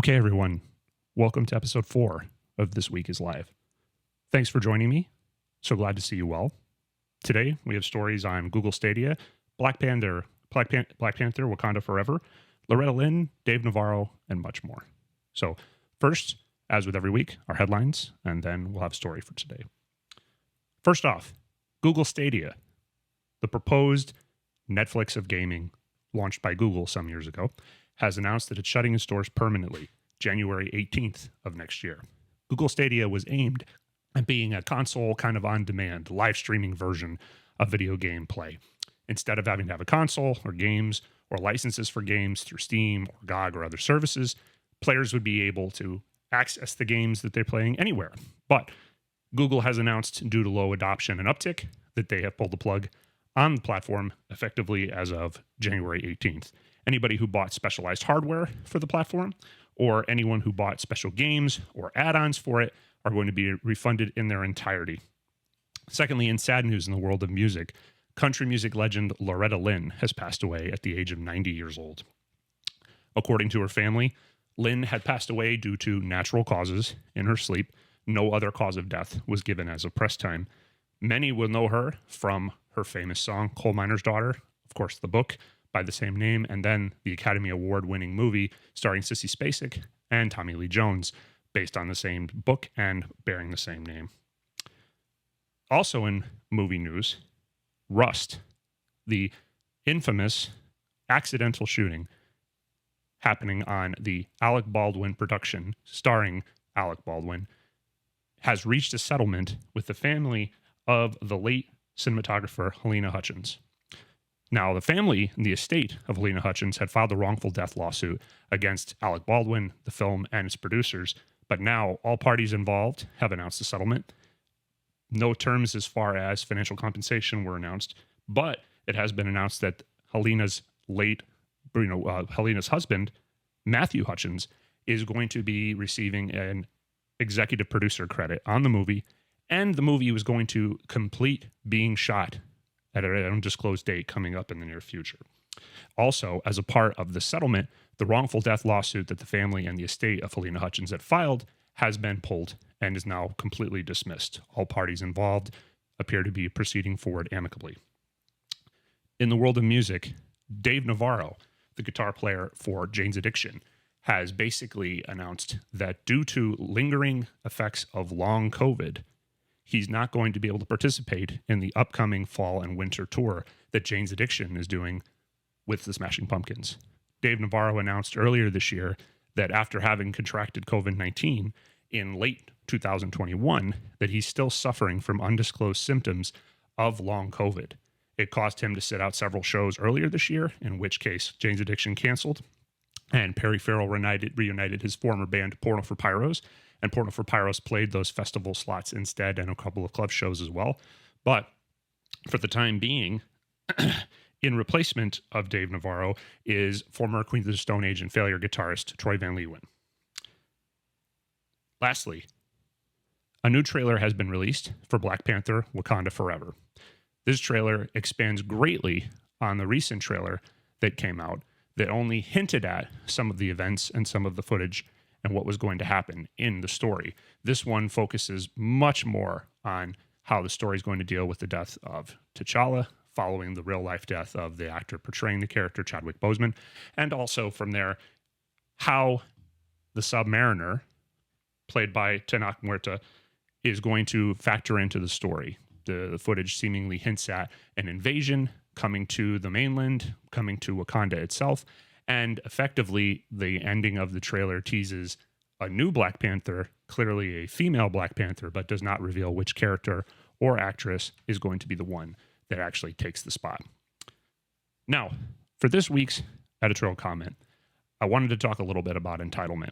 Okay, everyone, welcome to episode 4 of This Week is Live. Thanks for joining me. So glad to see you well. Today, we have stories on Google Stadia, Black Panther, Wakanda Forever, Loretta Lynn, Dave Navarro, and much more. So first, as with every week, our headlines, and then we'll have a story for today. First off, Google Stadia, the proposed Netflix of gaming launched by Google some years ago, has announced that it's shutting its doors permanently January 18th of next year. Google Stadia was aimed at being a console kind of on-demand, live streaming version of video game play. Instead of having to have a console or games or licenses for games through Steam or GOG or other services, players would be able to access the games that they're playing anywhere. But Google has announced, due to low adoption and uptick, that they have pulled the plug on the platform effectively as of January 18th. Anybody who bought specialized hardware for the platform or anyone who bought special games or add-ons for it are going to be refunded in their entirety. Secondly, in sad news in the world of music, country music legend Loretta Lynn has passed away at the age of 90 years old. According to her family, Lynn had passed away due to natural causes in her sleep. No other cause of death was given as of press time. Many will know her from her famous song, Coal Miner's Daughter, of course, the book by the same name, and then the Academy Award-winning movie starring Sissy Spacek and Tommy Lee Jones, based on the same book and bearing the same name. Also in movie news, Rust, the infamous accidental shooting happening on the Alec Baldwin production, starring Alec Baldwin, has reached a settlement with the family of the late cinematographer Halyna Hutchins. Now, the family and the estate of Halyna Hutchins had filed a wrongful death lawsuit against Alec Baldwin, the film, and its producers, but now all parties involved have announced a settlement. No terms as far as financial compensation were announced, but it has been announced that Halyna's Halyna's husband, Matthew Hutchins, is going to be receiving an executive producer credit on the movie, and the movie was going to complete being shot at an undisclosed date coming up in the near future. Also, as a part of the settlement, the wrongful death lawsuit that the family and the estate of Halyna Hutchins had filed has been pulled and is now completely dismissed. All parties involved appear to be proceeding forward amicably. In the world of music, Dave Navarro, the guitar player for Jane's Addiction, has basically announced that due to lingering effects of long COVID, he's not going to be able to participate in the upcoming fall and winter tour that Jane's Addiction is doing with the Smashing Pumpkins. Dave Navarro announced earlier this year that after having contracted COVID-19 in late 2021, that he's still suffering from undisclosed symptoms of long COVID. It caused him to sit out several shows earlier this year, in which case Jane's Addiction canceled, and Perry Farrell reunited his former band Porno for Pyros, and Porno for Pyros played those festival slots instead and a couple of club shows as well. But for the time being, in replacement of Dave Navarro is former Queens of the Stone Age and Failure guitarist Troy Van Leeuwen. Lastly, a new trailer has been released for Black Panther Wakanda Forever. This trailer expands greatly on the recent trailer that came out that only hinted at some of the events and some of the footage and what was going to happen in the story. This one focuses much more on how the story is going to deal with the death of T'Challa, following the real-life death of the actor portraying the character, Chadwick Boseman, and also from there, how the Submariner, played by Tenoch Huerta, is going to factor into the story. The footage seemingly hints at an invasion coming to the mainland, coming to Wakanda itself, and effectively, the ending of the trailer teases a new Black Panther, clearly a female Black Panther, but does not reveal which character or actress is going to be the one that actually takes the spot. Now, for this week's editorial comment, I wanted to talk a little bit about entitlement.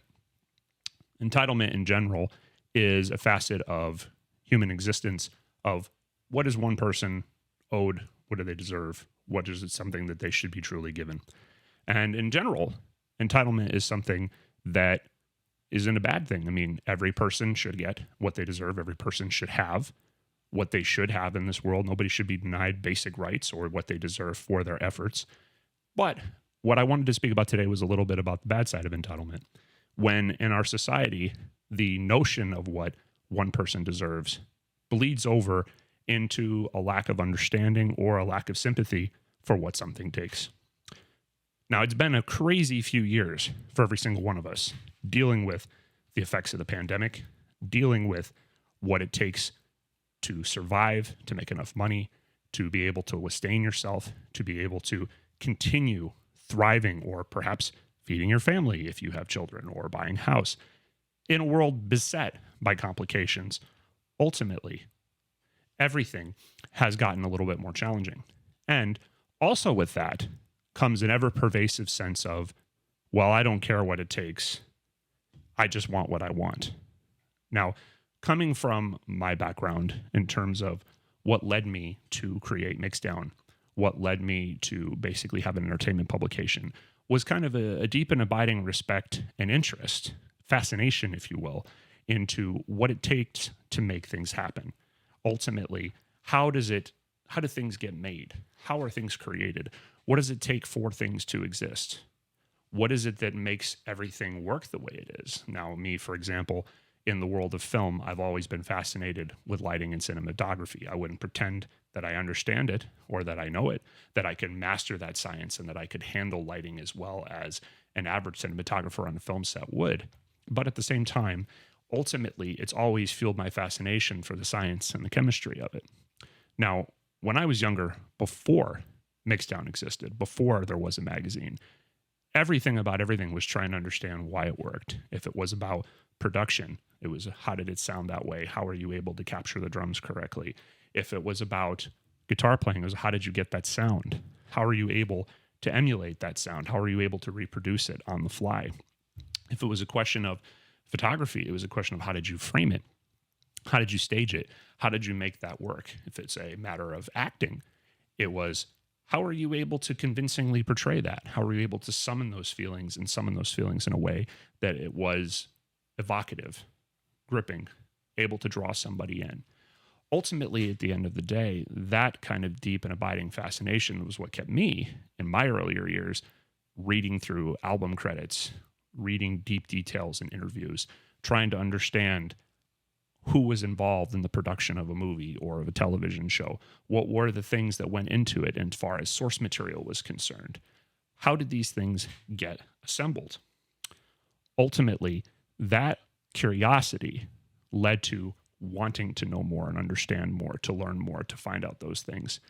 Entitlement in general is a facet of human existence of what is one person owed, what do they deserve, what is it something that they should be truly given. And in general, entitlement is something that isn't a bad thing. I mean, every person should get what they deserve. Every person should have what they should have in this world. Nobody should be denied basic rights or what they deserve for their efforts. But what I wanted to speak about today was a little bit about the bad side of entitlement, when in our society, the notion of what one person deserves bleeds over into a lack of understanding or a lack of sympathy for what something takes. Now, it's been a crazy few years for every single one of us dealing with the effects of the pandemic, dealing with what it takes to survive, to make enough money, to be able to sustain yourself, to be able to continue thriving or perhaps feeding your family if you have children or buying a house in a world beset by complications. Ultimately, everything has gotten a little bit more challenging. And also with that comes an ever-pervasive sense of, well, I don't care what it takes. I just want what I want. Now, coming from my background in terms of what led me to create Mixdown, what led me to basically have an entertainment publication, was kind of a deep and abiding respect and interest, fascination, if you will, into what it takes to make things happen. Ultimately, how do things get made? How are things created? What does it take for things to exist? What is it that makes everything work the way it is? Now, me, for example, in the world of film, I've always been fascinated with lighting and cinematography. I wouldn't pretend that I understand it or that I know it, that I can master that science and that I could handle lighting as well as an average cinematographer on a film set would. But at the same time, ultimately, it's always fueled my fascination for the science and the chemistry of it. Now, when I was younger, before Mixdown existed, before there was a magazine, everything about everything was trying to understand why it worked. If it was about production, it was how did it sound that way? How are you able to capture the drums correctly? If it was about guitar playing, it was how did you get that sound? How are you able to emulate that sound? How are you able to reproduce it on the fly? If it was a question of photography, it was a question of how did you frame it? How did you stage it? How did you make that work? If it's a matter of acting, it was how are you able to convincingly portray that? How are you able to summon those feelings in a way that it was evocative, gripping, able to draw somebody in? Ultimately, at the end of the day, that kind of deep and abiding fascination was what kept me, in my earlier years, reading through album credits, reading deep details in interviews, trying to understand who was involved in the production of a movie or of a television show. What were the things that went into it as far as source material was concerned? How did these things get assembled? Ultimately, that curiosity led to wanting to know more and understand more, to learn more, to find out those things.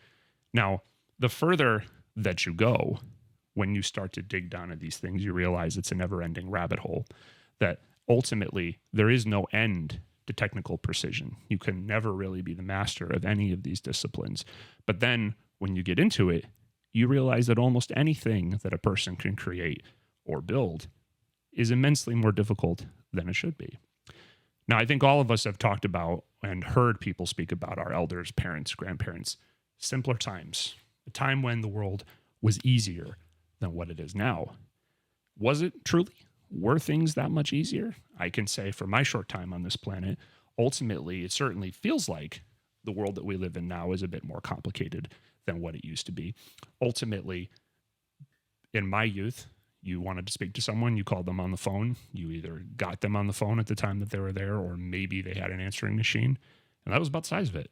Now, the further that you go, when you start to dig down at these things, you realize it's a never-ending rabbit hole, that ultimately there is no end to technical precision. You can never really be the master of any of these disciplines. But then when you get into it, you realize that almost anything that a person can create or build is immensely more difficult than it should be. Now, I think all of us have talked about and heard people speak about our elders, parents, grandparents, simpler times, a time when the world was easier than what it is now. Was it truly? Were things that much easier? I can say for my short time on this planet, ultimately, it certainly feels like the world that we live in now is a bit more complicated than what it used to be. Ultimately, in my youth, you wanted to speak to someone, you called them on the phone. You either got them on the phone at the time that they were there, or maybe they had an answering machine. And that was about the size of it.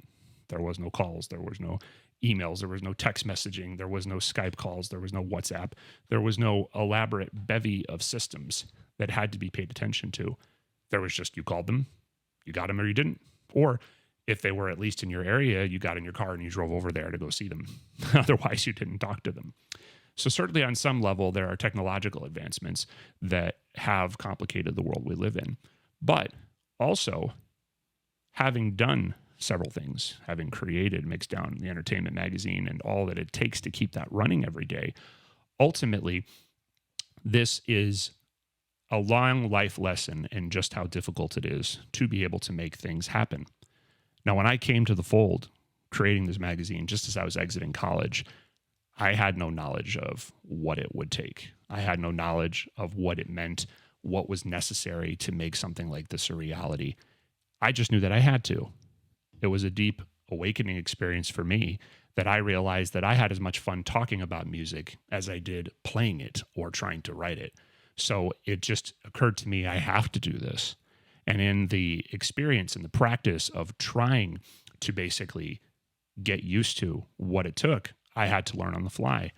There was no calls. There was no emails. There was no text messaging. There was no Skype calls. There was no WhatsApp. There was no elaborate bevy of systems that had to be paid attention to. There was just you called them, you got them or you didn't. Or if they were at least in your area, you got in your car and you drove over there to go see them. Otherwise, you didn't talk to them. So certainly on some level, there are technological advancements that have complicated the world we live in. But also, having done several things, having created Mixdown, the entertainment magazine, and all that it takes to keep that running every day, ultimately, this is a long life lesson in just how difficult it is to be able to make things happen. Now, when I came to the fold, creating this magazine, just as I was exiting college, I had no knowledge of what it would take. I had no knowledge of what it meant, what was necessary to make something like this a reality. I just knew that I had to. It was a deep awakening experience for me that I realized that I had as much fun talking about music as I did playing it or trying to write it. So it just occurred to me, I have to do this. And in the experience and the practice of trying to basically get used to what it took, I had to learn on the fly.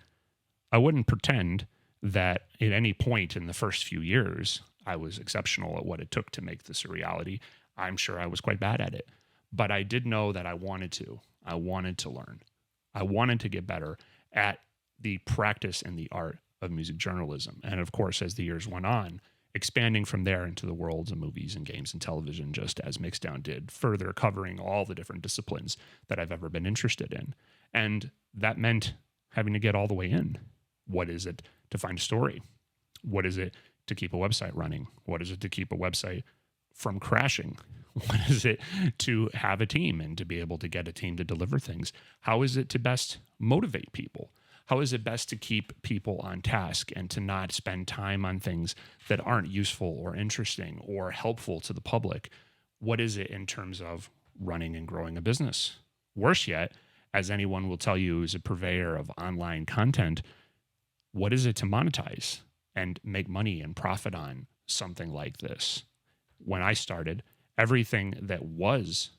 I wouldn't pretend that at any point in the first few years, I was exceptional at what it took to make this a reality. I'm sure I was quite bad at it, but I did know that I wanted to. I wanted to learn. I wanted to get better at the practice and the art of music journalism. And of course, as the years went on, expanding from there into the worlds of movies and games and television, just as Mixdown did, further covering all the different disciplines that I've ever been interested in. And that meant having to get all the way in. What is it to find a story? What is it to keep a website running? What is it to keep a website from crashing? What is it to have a team and to be able to get a team to deliver things? How is it to best motivate people? How is it best to keep people on task and to not spend time on things that aren't useful or interesting or helpful to the public? What is it in terms of running and growing a business? Worse yet, as anyone will tell you who's a purveyor of online content, what is it to monetize and make money and profit on something like this? When I started, everything that was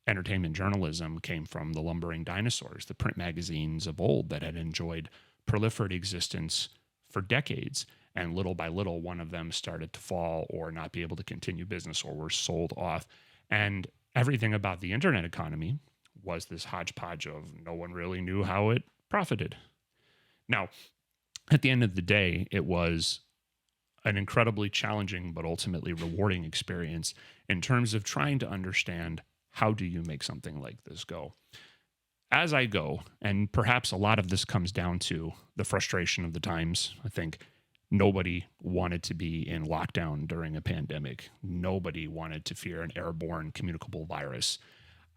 entertainment journalism came from the lumbering dinosaurs, the print magazines of old that had enjoyed proliferate existence for decades. And little by little, one of them started to fall or not be able to continue business or were sold off. And everything about the internet economy was this hodgepodge of no one really knew how it profited. Now, at the end of the day, it was an incredibly challenging but ultimately rewarding experience in terms of trying to understand how do you make something like this go. As I go, and perhaps a lot of this comes down to the frustration of the times. I think nobody wanted to be in lockdown during a pandemic. Nobody wanted to fear an airborne communicable virus.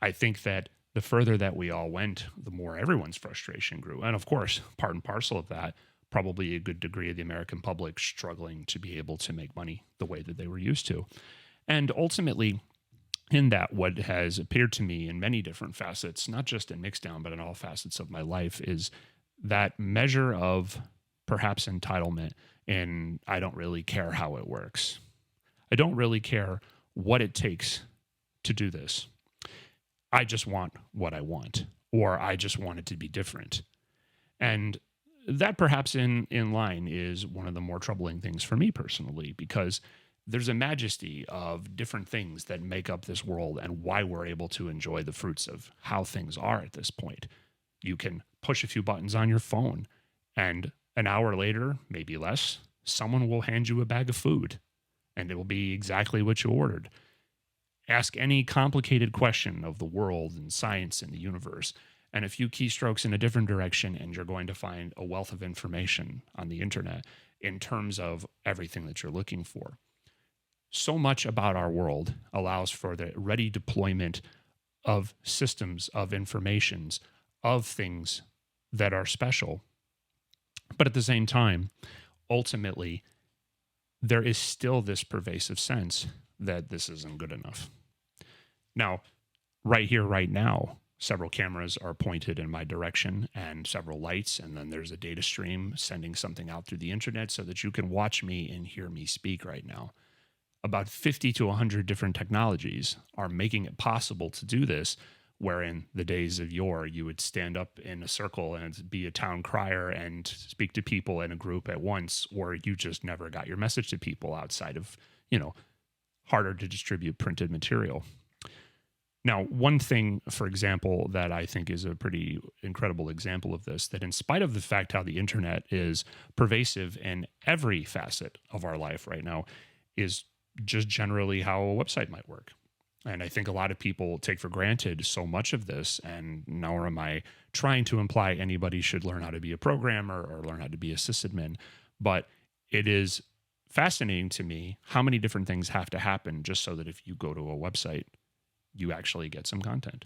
I think that the further that we all went, the more everyone's frustration grew. And of course, part and parcel of that, probably a good degree of the American public struggling to be able to make money the way that they were used to. And ultimately, in that, what has appeared to me in many different facets, not just in Mixdown, but in all facets of my life, is that measure of perhaps entitlement in I don't really care how it works. I don't really care what it takes to do this. I just want what I want, or I just want it to be different. And that perhaps in line is one of the more troubling things for me personally, because there's a majesty of different things that make up this world and why we're able to enjoy the fruits of how things are at this point. You can push a few buttons on your phone, and an hour later, maybe less, someone will hand you a bag of food, and it will be exactly what you ordered. Ask any complicated question of the world and science and the universe, and a few keystrokes in a different direction, and you're going to find a wealth of information on the internet in terms of everything that you're looking for. So much about our world allows for the ready deployment of systems, of informations, of things that are special. But at the same time, ultimately, there is still this pervasive sense that this isn't good enough. Now, right here, right now, several cameras are pointed in my direction and several lights, and then there's a data stream sending something out through the internet so that you can watch me and hear me speak right now. About 50 to 100 different technologies are making it possible to do this, where in the days of yore, you would stand up in a circle and be a town crier and speak to people in a group at once, or you just never got your message to people outside of, harder to distribute printed material. Now, one thing, for example, that I think is a pretty incredible example of this, that in spite of the fact how the internet is pervasive in every facet of our life right now, is just generally how a website might work. And I think a lot of people take for granted so much of this, and nor am I trying to imply anybody should learn how to be a programmer or learn how to be a sysadmin, but it is fascinating to me how many different things have to happen just so that if you go to a website, you actually get some content.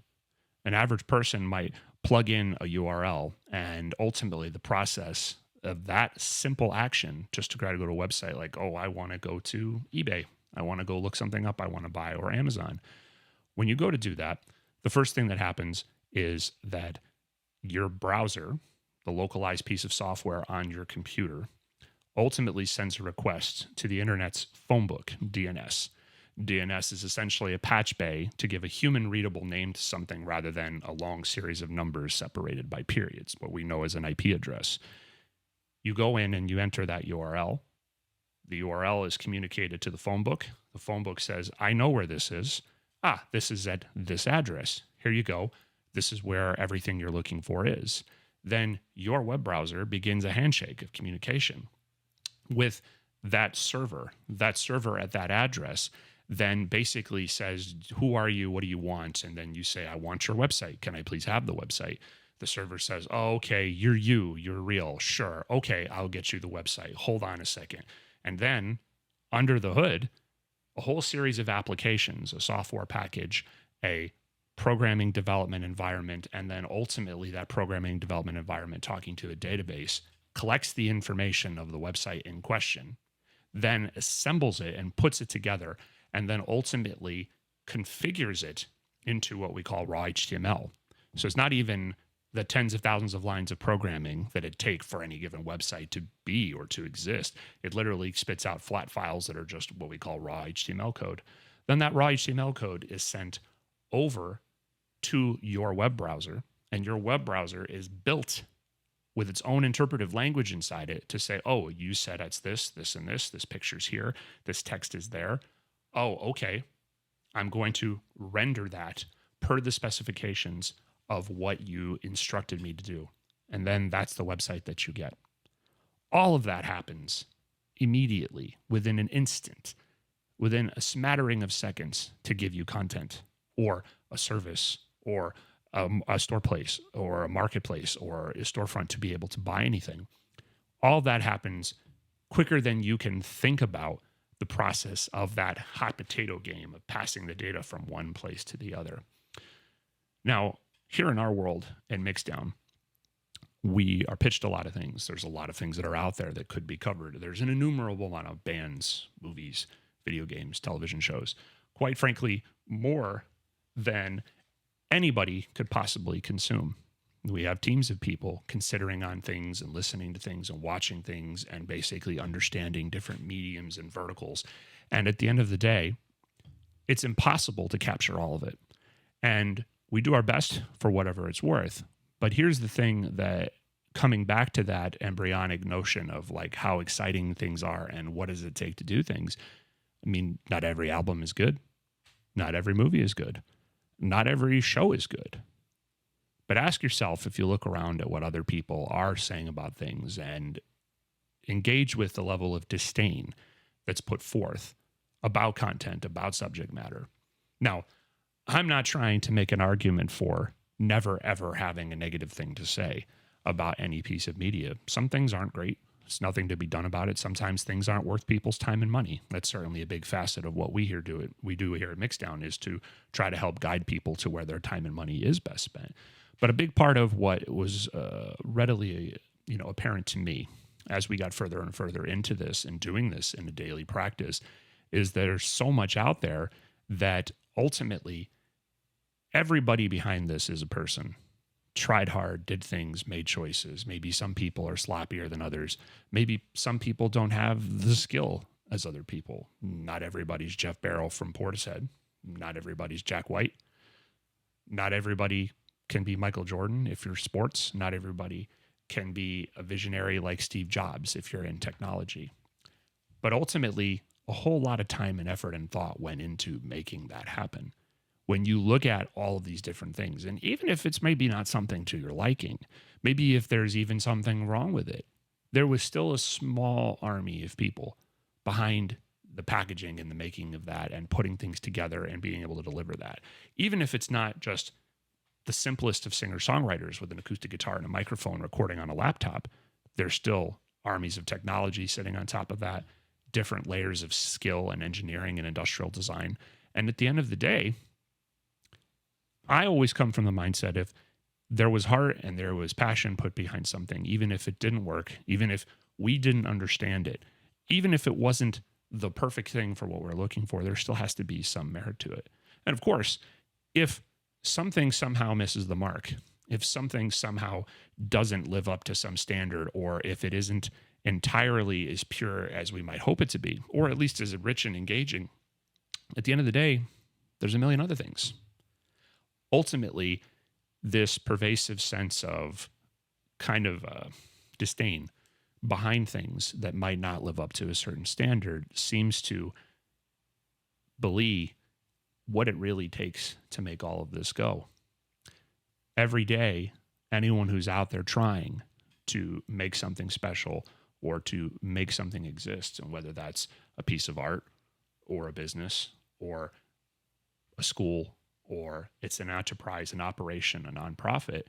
An average person might plug in a URL, and ultimately the process of that simple action just to try to go to a website like, oh, I want to go to eBay. I want to go look something up I want to buy, or Amazon. When you go to do that, the first thing that happens is that your browser, the localized piece of software on your computer, ultimately sends a request to the internet's phone book, DNS. DNS is essentially a patch bay to give a human readable name to something rather than a long series of numbers separated by periods, what we know as an IP address. You go in and you enter that URL. The URL is communicated to the phone book. The phone book says, I know where this is. This is at this address. Here you go. This is where everything you're looking for is. Then your web browser begins a handshake of communication with that server. That server at that address then basically says, who are you? What do you want? And then you say, I want your website. Can I please have the website? The server says, oh, okay, you're real. Sure. Okay, I'll get you the website. Hold on a second. And then under the hood, a whole series of applications, a software package, a programming development environment, and then ultimately that programming development environment talking to a database collects the information of the website in question, then assembles it and puts it together, and then ultimately configures it into what we call raw HTML. So it's not even the tens of thousands of lines of programming that it take for any given website to be or to exist. It literally spits out flat files that are just what we call raw HTML code. Then that raw HTML code is sent over to your web browser, and your web browser is built with its own interpretive language inside it to say, oh, you said it's this, this, and this picture's here, this text is there. Oh, okay. I'm going to render that per the specifications of what you instructed me to do. And then that's the website that you get. All of that happens immediately, within an instant, within a smattering of seconds to give you content or a service or a store place or a marketplace or a storefront to be able to buy anything. All that happens quicker than you can think about the process of that hot potato game of passing the data from one place to the other. Now, here in our world in Mixdown, we are pitched a lot of things. There's a lot of things that are out there that could be covered. There's an innumerable amount of bands, movies, video games, television shows. Quite frankly, more than anybody could possibly consume. We have teams of people considering on things and listening to things and watching things and basically understanding different mediums and verticals. And at the end of the day, it's impossible to capture all of it. And we do our best for whatever it's worth. But here's the thing, that coming back to that embryonic notion of like how exciting things are and what does it take to do things. I mean, not every album is good. Not every movie is good. Not every show is good. But ask yourself, if you look around at what other people are saying about things and engage with the level of disdain that's put forth about content, about subject matter. Now, I'm not trying to make an argument for never, ever having a negative thing to say about any piece of media. Some things aren't great. There's nothing to be done about it. Sometimes things aren't worth people's time and money. That's certainly a big facet of what we do here at Mixdown, is to try to help guide people to where their time and money is best spent. But a big part of what was readily, apparent to me as we got further and further into this and doing this in a daily practice is there's so much out there that ultimately everybody behind this is a person. Tried hard, did things, made choices. Maybe some people are sloppier than others. Maybe some people don't have the skill as other people. Not everybody's Jeff Barrow from Portishead. Not everybody's Jack White. Not everybody can be Michael Jordan if you're sports. Not everybody can be a visionary like Steve Jobs if you're in technology. But ultimately, a whole lot of time and effort and thought went into making that happen. When you look at all of these different things, and even if it's maybe not something to your liking, maybe if there's even something wrong with it, there was still a small army of people behind the packaging and the making of that and putting things together and being able to deliver that. Even if it's not just the simplest of singer-songwriters with an acoustic guitar and a microphone recording on a laptop, there's still armies of technology sitting on top of that, different layers of skill and engineering and industrial design. And at the end of the day, I always come from the mindset, if there was heart and there was passion put behind something, even if it didn't work, even if we didn't understand it, even if it wasn't the perfect thing for what we're looking for, there still has to be some merit to it. And of course, if something somehow misses the mark, if something somehow doesn't live up to some standard, or if it isn't entirely as pure as we might hope it to be, or at least as rich and engaging, at the end of the day, there's a million other things. Ultimately, this pervasive sense of kind of disdain behind things that might not live up to a certain standard seems to belie what it really takes to make all of this go. Every day, anyone who's out there trying to make something special or to make something exist, and whether that's a piece of art or a business or a school or it's an enterprise, an operation, a nonprofit,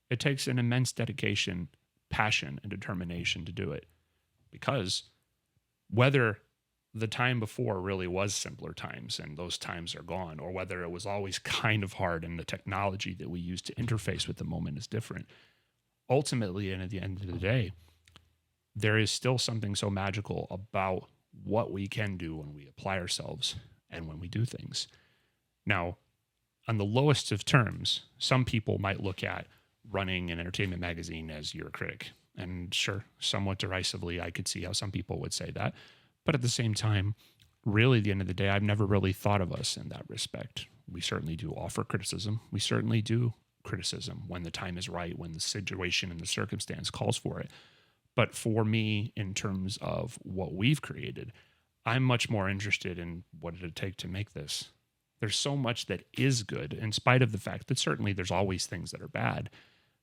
it takes an immense dedication, passion, and determination to do it. Because whether the time before really was simpler times and those times are gone, or whether it was always kind of hard and the technology that we use to interface with the moment is different, ultimately, and at the end of the day, there is still something so magical about what we can do when we apply ourselves and when we do things. Now, on the lowest of terms, some people might look at running an entertainment magazine as your critic. And sure, somewhat derisively, I could see how some people would say that. But at the same time, really, at the end of the day, I've never really thought of us in that respect. We certainly do offer criticism. We certainly do criticism when the time is right, when the situation and the circumstance calls for it. But for me, in terms of what we've created, I'm much more interested in what did it take to make this. There's so much that is good, in spite of the fact that certainly there's always things that are bad.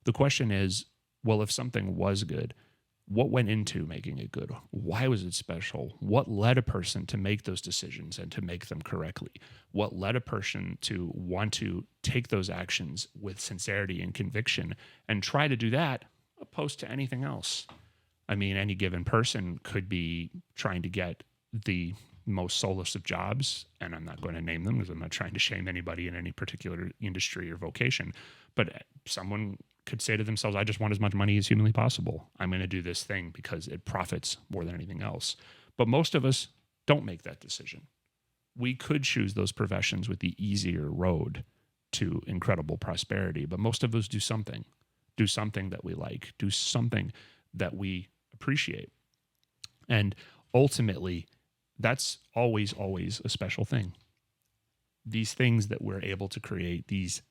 The question is, well, if something was good, what went into making it good? Why was it special? What led a person to make those decisions and to make them correctly? What led a person to want to take those actions with sincerity and conviction and try to do that opposed to anything else? I mean, any given person could be trying to get the most soulless of jobs, and I'm not going to name them because I'm not trying to shame anybody in any particular industry or vocation, but someone could say to themselves, I just want as much money as humanly possible. I'm going to do this thing because it profits more than anything else. But most of us don't make that decision. We could choose those professions with the easier road to incredible prosperity, but most of us do something that we like, do something that we appreciate. And ultimately, that's always a special thing. These things that we're able to create, these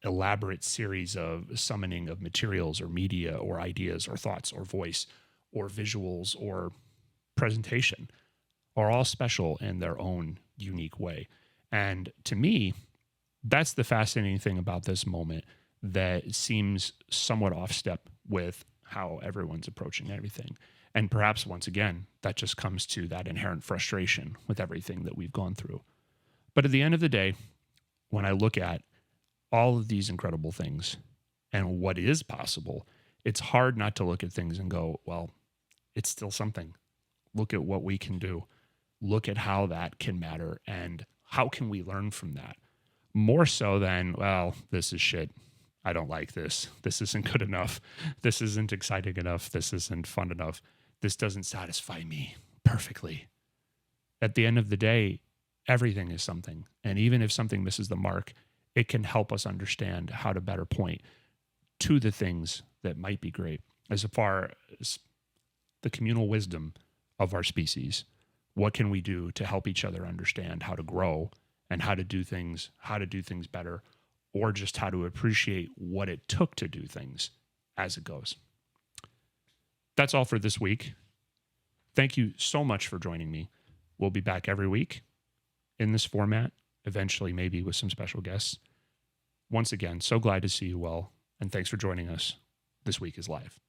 elaborate series of summoning of materials or media or ideas or thoughts or voice or visuals or presentation, are all special in their own unique way. And to me, that's the fascinating thing about this moment that seems somewhat off step with how everyone's approaching everything. And perhaps once again, that just comes to that inherent frustration with everything that we've gone through. But at the end of the day, when I look at all of these incredible things and what is possible, it's hard not to look at things and go, well, it's still something. Look at what we can do. Look at how that can matter and how can we learn from that? More so than, well, this is shit. I don't like this. This isn't good enough. This isn't exciting enough. This isn't fun enough. This doesn't satisfy me perfectly. At the end of the day, everything is something. And even if something misses the mark, it can help us understand how to better point to the things that might be great. As far as the communal wisdom of our species, what can we do to help each other understand how to grow and how to do things better, or just how to appreciate what it took to do things as it goes. That's all for this week. Thank you so much for joining me. We'll be back every week in this format, eventually maybe with some special guests. Once again, so glad to see you well, and thanks for joining us. This Week is Live.